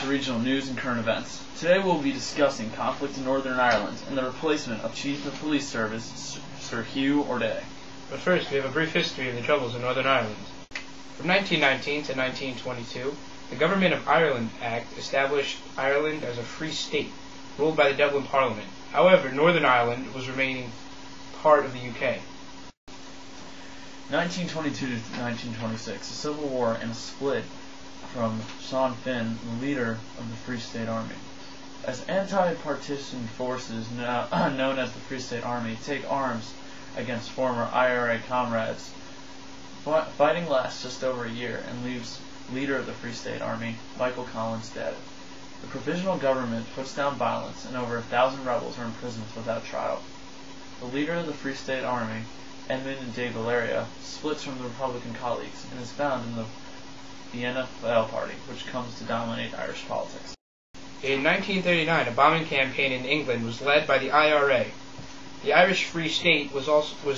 to Regional News and Current Events. Today we'll be discussing conflict in Northern Ireland and the replacement of Chief of Police Service Sir Hugh O'Day. But first, we have a brief history of the Troubles in Northern Ireland. From 1919 to 1922, the Government of Ireland Act established Ireland as a free state, ruled by the Dublin Parliament. However, Northern Ireland was remaining part of the UK. 1922 to 1926, a civil war and a split from Sean Finn, the leader of the Free State Army. As anti-partisan forces known as the Free State Army take arms against former IRA comrades, fighting lasts just over a year and leaves leader of the Free State Army, Michael Collins, dead. The provisional government puts down violence and over 1,000 rebels are imprisoned without trial. The leader of the Free State Army, Edmund de Valeria, splits from the Republican colleagues and is found in the Fianna Fáil party, which comes to dominate Irish politics. In 1939, a bombing campaign in England was led by the IRA. The Irish Free State was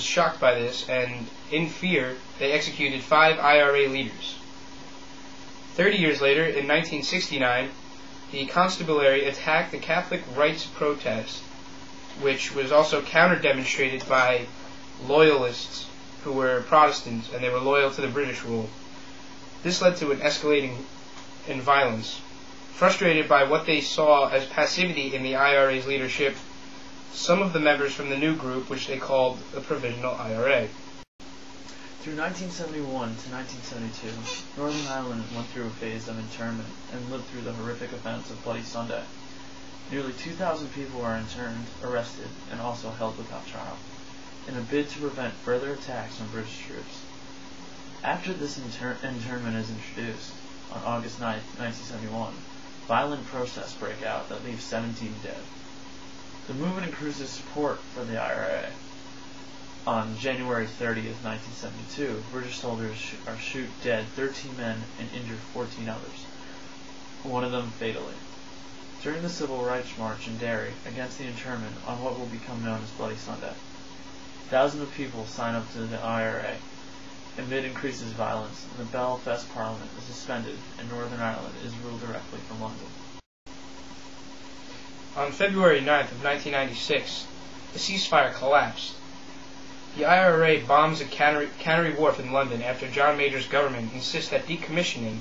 shocked by this, and in fear, they executed 5 IRA leaders. 30 years later, in 1969, the Constabulary attacked the Catholic rights protest, which was also counter-demonstrated by loyalists who were Protestants, and they were loyal to the British rule. This led to an escalating in violence. Frustrated by what they saw as passivity in the IRA's leadership, some of the members from the new group, which they called the Provisional IRA. Through 1971 to 1972, Northern Ireland went through a phase of internment and lived through the horrific events of Bloody Sunday. Nearly 2,000 people were interned, arrested, and also held without trial, in a bid to prevent further attacks on British troops. After this internment is introduced, on August 9, 1971, violent protests break out that leave 17 dead. The movement increases support for the IRA. On January 30, 1972, British soldiers shoot dead 13 men and injure 14 others, one of them fatally. During the Civil Rights March in Derry against the internment on what will become known as Bloody Sunday, thousands of people sign up to the IRA. Amid increases violence, the Belfast Parliament is suspended and Northern Ireland is ruled directly from London. On February 9th of 1996, the ceasefire collapsed. The IRA bombs a Canary Wharf in London after John Major's government insists that decommissioning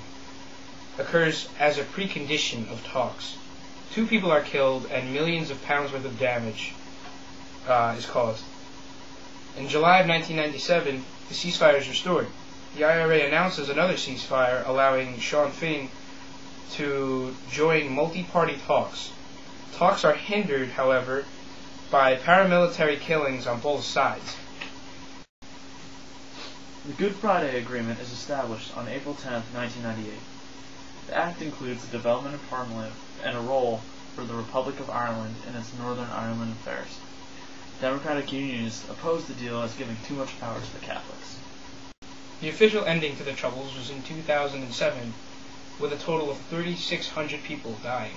occurs as a precondition of talks. 2 people are killed and millions of pounds worth of damage is caused. In July of 1997, the ceasefire is restored. The IRA announces another ceasefire, allowing Sean Finn to join multi-party talks. Talks are hindered, however, by paramilitary killings on both sides. The Good Friday Agreement is established on April 10, 1998. The Act includes the development of Parliament and a role for the Republic of Ireland in its Northern Ireland affairs. Democratic Unionists opposed the deal as giving too much power to the Catholics. The official ending to the Troubles was in 2007, with a total of 3,600 people dying.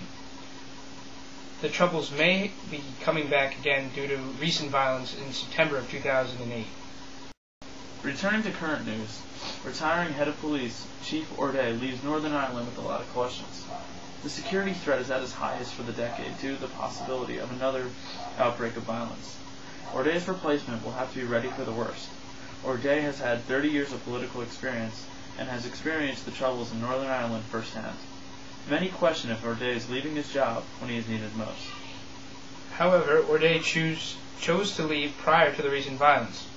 The Troubles may be coming back again due to recent violence in September of 2008. Returning to current news, retiring head of police, Chief O'Day, leaves Northern Ireland with a lot of questions. The security threat is at its highest for the decade due to the possibility of another outbreak of violence. O'Day's replacement will have to be ready for the worst. O'Day has had 30 years of political experience and has experienced the troubles in Northern Ireland firsthand. Many question if O'Day is leaving his job when he is needed most. However, O'Day chose to leave prior to the recent violence.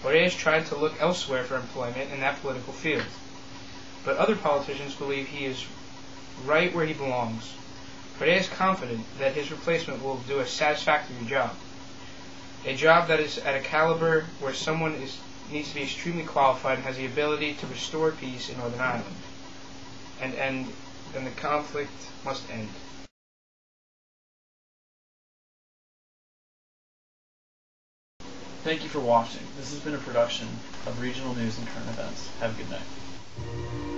O'Day has tried to look elsewhere for employment in that political field. But other politicians believe he is right where he belongs. O'Day is confident that his replacement will do a satisfactory job. A job that is at a caliber where someone needs to be extremely qualified and has the ability to restore peace in Northern Ireland. And the conflict must end. Thank you for watching. This has been a production of Regional News and Current Events. Have a good night.